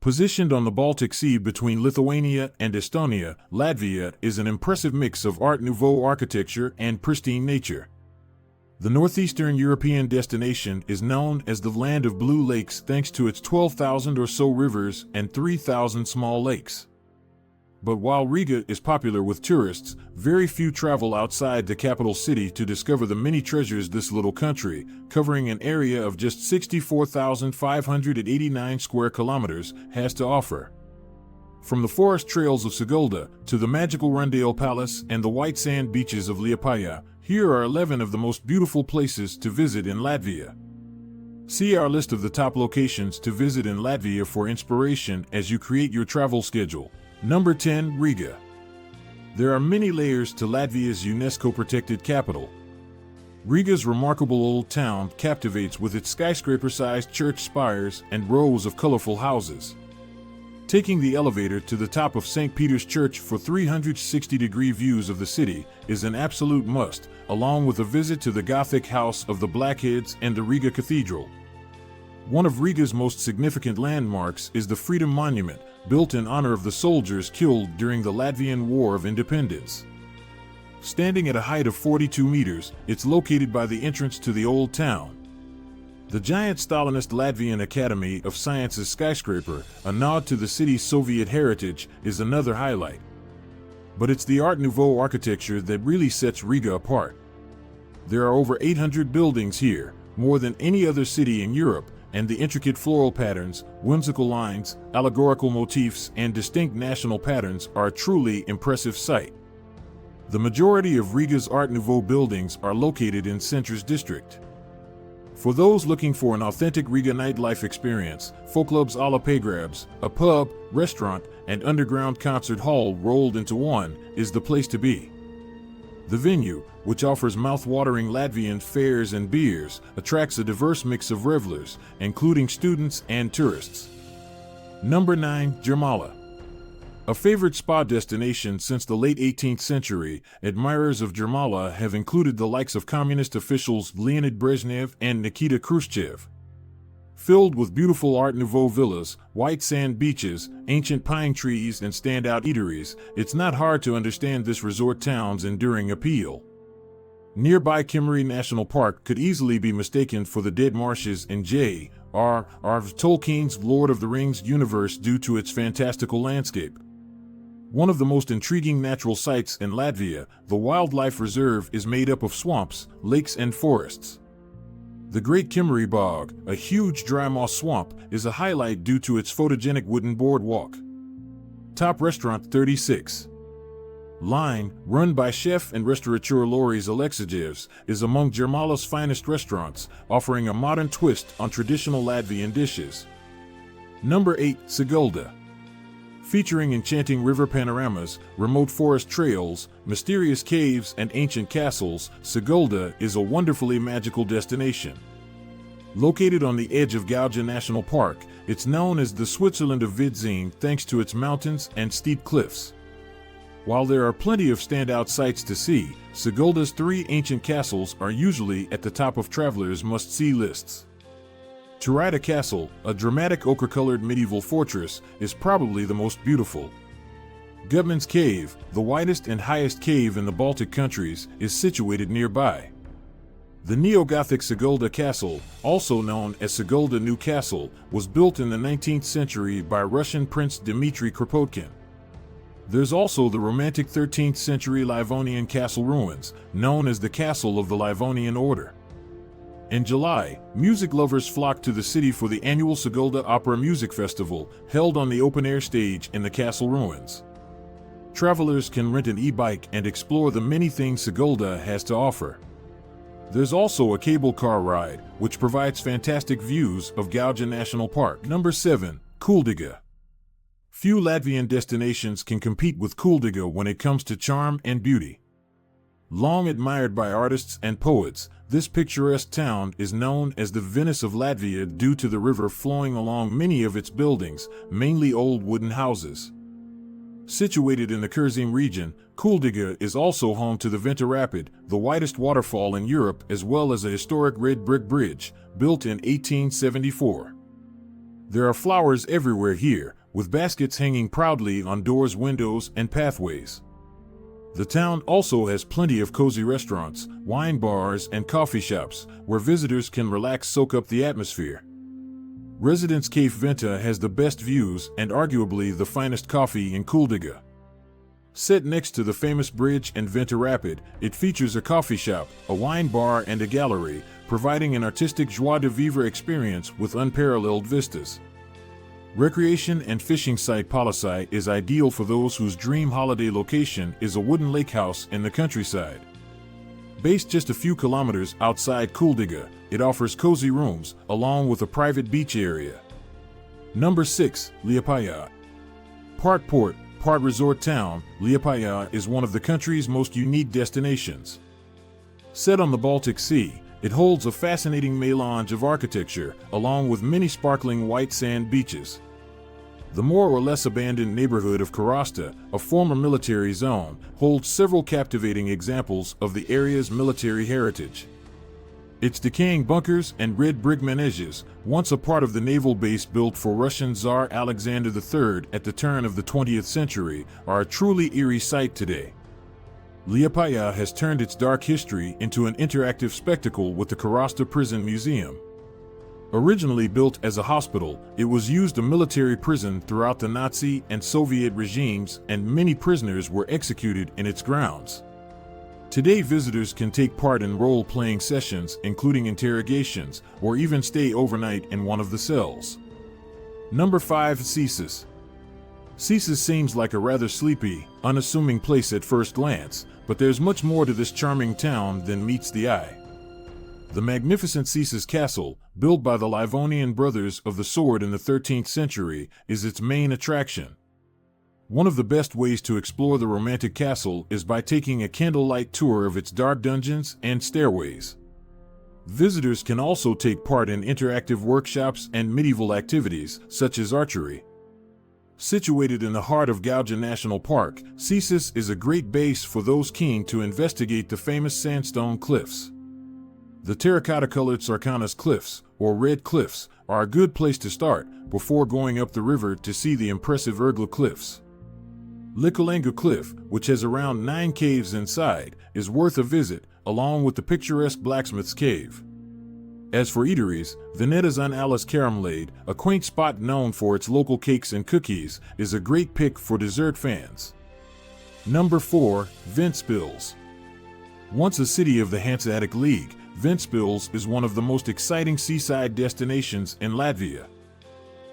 Positioned on the Baltic Sea between Lithuania and Estonia, Latvia is an impressive mix of Art Nouveau architecture and pristine nature. The northeastern European destination is known as the Land of Blue Lakes thanks to its 12,000 or so rivers and 3,000 small lakes. But while Riga is popular with tourists, very few travel outside the capital city to discover the many treasures this little country, covering an area of just 64,589 square kilometers, has to offer. From the forest trails of Sigulda to the magical Rundale Palace and the white sand beaches of Liepaja, here are 11 of the most beautiful places to visit in Latvia. See our list of the top locations to visit in Latvia for inspiration as you create your travel schedule. Number 10. Riga. There are many layers to Latvia's UNESCO-protected capital. Riga's remarkable old town captivates with its skyscraper-sized church spires and rows of colorful houses. Taking the elevator to the top of St. Peter's Church for 360-degree views of the city is an absolute must, along with a visit to the Gothic House of the Blackheads and the Riga Cathedral. One of Riga's most significant landmarks is the Freedom Monument, built in honor of the soldiers killed during the Latvian War of Independence. Standing at a height of 42 meters, it's located by the entrance to the Old Town. The giant Stalinist Latvian Academy of Sciences skyscraper, a nod to the city's Soviet heritage, is another highlight. But it's the Art Nouveau architecture that really sets Riga apart. There are over 800 buildings here, more than any other city in Europe, and the intricate floral patterns, whimsical lines, allegorical motifs, and distinct national patterns are a truly impressive sight. The majority of Riga's Art Nouveau buildings are located in Centr's district. For those looking for an authentic Riga nightlife experience, Folklubs a la Piegrabs, a pub, restaurant, and underground concert hall rolled into one, is the place to be. The venue, which offers mouth-watering Latvian fairs and beers, attracts a diverse mix of revelers, including students and tourists. Number 9. Jurmala. A favorite spa destination since the late 18th century, admirers of Jurmala have included the likes of communist officials Leonid Brezhnev and Nikita Khrushchev. Filled with beautiful Art Nouveau villas, white sand beaches, ancient pine trees, and standout eateries, it's not hard to understand this resort town's enduring appeal. Nearby Kemeri National Park could easily be mistaken for the dead marshes in J.R.R. Tolkien's Lord of the Rings universe due to its fantastical landscape. One of the most intriguing natural sights in Latvia, the wildlife reserve is made up of swamps, lakes, and forests. The Great Kemeri Bog, a huge dry moss swamp, is a highlight due to its photogenic wooden boardwalk. Top Restaurant 36. Line, run by chef and restaurateur Loris Aleksijevs, is among Jurmala's finest restaurants, offering a modern twist on traditional Latvian dishes. Number 8. Sigulda. Featuring enchanting river panoramas, remote forest trails, mysterious caves, and ancient castles, Sigulda is a wonderfully magical destination. Located on the edge of Gauja National Park, it's known as the Switzerland of Vidzeme thanks to its mountains and steep cliffs. While there are plenty of standout sights to see, Sigulda's 3 ancient castles are usually at the top of travelers' must-see lists. Rundale Castle, a dramatic ochre-colored medieval fortress, is probably the most beautiful. Gudmund's Cave, the widest and highest cave in the Baltic countries, is situated nearby. The neo-Gothic Sigulda Castle, also known as Sigulda New Castle, was built in the 19th century by Russian Prince Dmitry Kropotkin. There's also the romantic 13th century Livonian castle ruins, known as the Castle of the Livonian Order. In July, music lovers flock to the city for the annual Sigulda Opera Music Festival, held on the open-air stage in the castle ruins. Travelers can rent an e-bike and explore the many things Sigulda has to offer. There's also a cable car ride, which provides fantastic views of Gauja National Park. Number 7. Kuldiga. Few Latvian destinations can compete with Kuldiga when it comes to charm and beauty. Long admired by artists and poets, this picturesque town is known as the Venice of Latvia due to the river flowing along many of its buildings, mainly old wooden houses. Situated in the Kurzeme region, Kuldiga is also home to the Venta Rapid, the widest waterfall in Europe, as well as a historic red brick bridge, built in 1874. There are flowers everywhere here, with baskets hanging proudly on doors, windows, and pathways. The town also has plenty of cozy restaurants, wine bars, and coffee shops, where visitors can relax, soak up the atmosphere. Residence Cafe Venta has the best views and arguably the finest coffee in Kuldiga. Set next to the famous bridge and Venta Rapid, it features a coffee shop, a wine bar, and a gallery, providing an artistic joie de vivre experience with unparalleled vistas. Recreation and fishing site Palace is ideal for those whose dream holiday location is a wooden lake house in the countryside. Based just a few kilometers outside Kuldiga, it offers cozy rooms, along with a private beach area. Number 6. Liepaja. Part port, part resort town, Liepaja is one of the country's most unique destinations. Set on the Baltic Sea, it holds a fascinating melange of architecture, along with many sparkling white sand beaches. The more or less abandoned neighborhood of Korosta, a former military zone, holds several captivating examples of the area's military heritage. Its decaying bunkers and red brick maneges, once a part of the naval base built for Russian Tsar Alexander III at the turn of the 20th century, are a truly eerie sight today. Liepaja has turned its dark history into an interactive spectacle with the Korosta Prison Museum. Originally built as a hospital, it was used as a military prison throughout the Nazi and Soviet regimes, and many prisoners were executed in its grounds. Today, visitors can take part in role-playing sessions, including interrogations, or even stay overnight in one of the cells. Number 5. Cesis. Cesis seems like a rather sleepy, unassuming place at first glance, but there's much more to this charming town than meets the eye. The magnificent Cēsis Castle, built by the Livonian brothers of the sword in the 13th century, is its main attraction. One of the best ways to explore the romantic castle is by taking a candlelight tour of its dark dungeons and stairways. Visitors can also take part in interactive workshops and medieval activities, such as archery. Situated in the heart of Gauja National Park, Cesis is a great base for those keen to investigate the famous sandstone cliffs. The terracotta-colored Sarkanas Cliffs, or Red Cliffs, are a good place to start before going up the river to see the impressive Ergla Cliffs. Likolanga Cliff, which has around 9 caves inside, is worth a visit, along with the picturesque Blacksmith's Cave. As for eateries, Venetas on Alice Caramlade, a quaint spot known for its local cakes and cookies, is a great pick for dessert fans. Number 4. Ventspils. Once a city of the Hanseatic League, Ventspils is one of the most exciting seaside destinations in Latvia.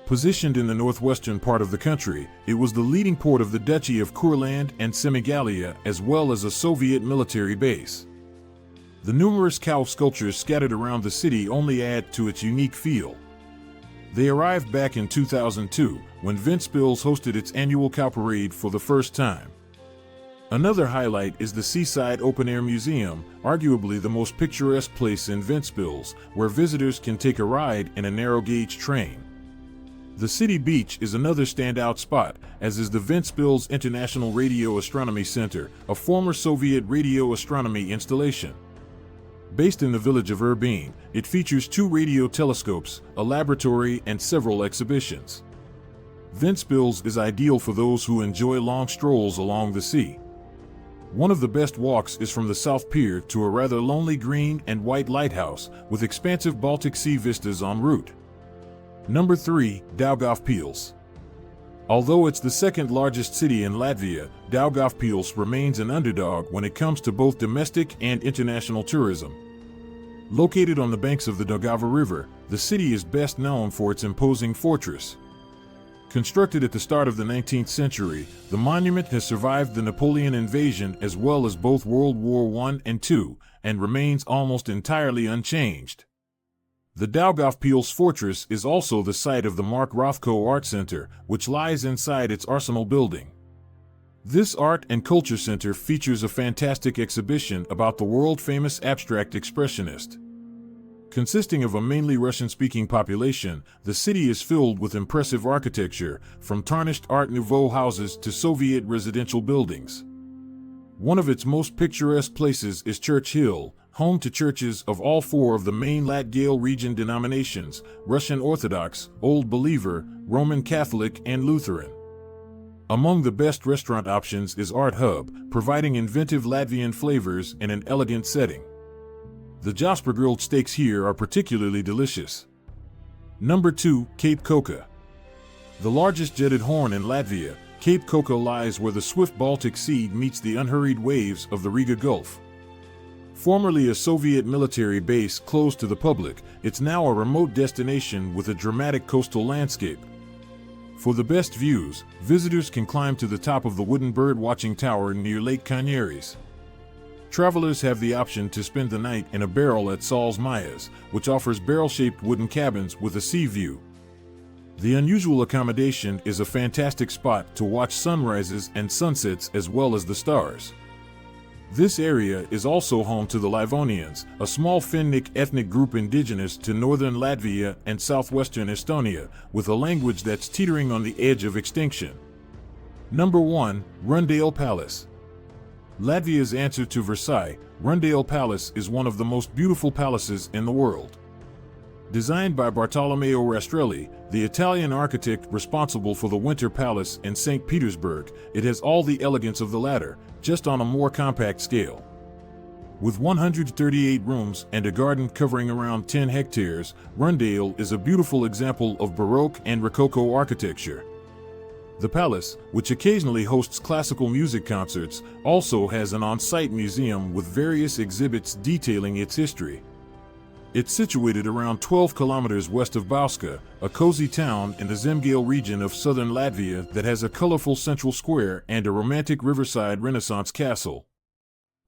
Positioned in the northwestern part of the country, it was the leading port of the Duchy of Courland and Semigalia, as well as a Soviet military base. The numerous cow sculptures scattered around the city only add to its unique feel. They arrived back in 2002, when Ventspils hosted its annual cow parade for the first time. Another highlight is the Seaside Open Air Museum, arguably the most picturesque place in Ventspils, where visitors can take a ride in a narrow-gauge train. The city beach is another standout spot, as is the Ventspils International Radio Astronomy Center, a former Soviet radio astronomy installation. Based in the village of Urbine, it features 2 radio telescopes, a laboratory, and several exhibitions. Ventspils is ideal for those who enjoy long strolls along the sea. One of the best walks is from the South Pier to a rather lonely green and white lighthouse, with expansive Baltic Sea vistas en route. Number 3. Daugavpils. Although it's the second largest city in Latvia, Daugavpils remains an underdog when it comes to both domestic and international tourism. Located on the banks of the Daugava River, the city is best known for its imposing fortress. Constructed at the start of the 19th century, the monument has survived the Napoleon invasion as well as both World War I and II, and remains almost entirely unchanged. The Daugavpils fortress is also the site of the Mark Rothko Art Center, which lies inside its Arsenal building. This art and culture center features a fantastic exhibition about the world-famous abstract expressionist. Consisting of a mainly Russian-speaking population, the city is filled with impressive architecture, from tarnished Art Nouveau houses to Soviet residential buildings. One of its most picturesque places is Church Hill, home to churches of all four of the main Latgale region denominations: Russian Orthodox, Old Believer, Roman Catholic, and Lutheran. Among the best restaurant options is Art Hub, providing inventive Latvian flavors in an elegant setting. The Jasper grilled steaks here are particularly delicious. Number 2, Cape Kolka. The largest jetted horn in Latvia, Cape Kolka lies where the swift Baltic Sea meets the unhurried waves of the Riga Gulf. Formerly a Soviet military base closed to the public, it's now a remote destination with a dramatic coastal landscape. For the best views, visitors can climb to the top of the wooden bird-watching tower near Lake Canaries. Travelers have the option to spend the night in a barrel at Saul's Mayas, which offers barrel-shaped wooden cabins with a sea view. The unusual accommodation is a fantastic spot to watch sunrises and sunsets as well as the stars. This area is also home to the Livonians, a small Finnic ethnic group indigenous to northern Latvia and southwestern Estonia, with a language that's teetering on the edge of extinction. Number 1, Rundale Palace. Latvia's answer to Versailles, Rundale Palace is one of the most beautiful palaces in the world. Designed by Bartolomeo Rastrelli, the Italian architect responsible for the Winter Palace in St. Petersburg, it has all the elegance of the latter, just on a more compact scale. With 138 rooms and a garden covering around 10 hectares, Rundale is a beautiful example of Baroque and Rococo architecture. The palace, which occasionally hosts classical music concerts, also has an on-site museum with various exhibits detailing its history. It's situated around 12 kilometers west of Bauska, a cozy town in the Zemgale region of southern Latvia that has a colorful central square and a romantic riverside Renaissance castle.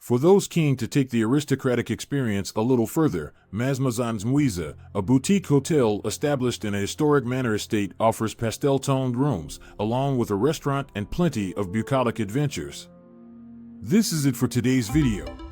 For those keen to take the aristocratic experience a little further, Mazmazans Muiza, a boutique hotel established in a historic manor estate, offers pastel-toned rooms, along with a restaurant and plenty of bucolic adventures. This is it for today's video.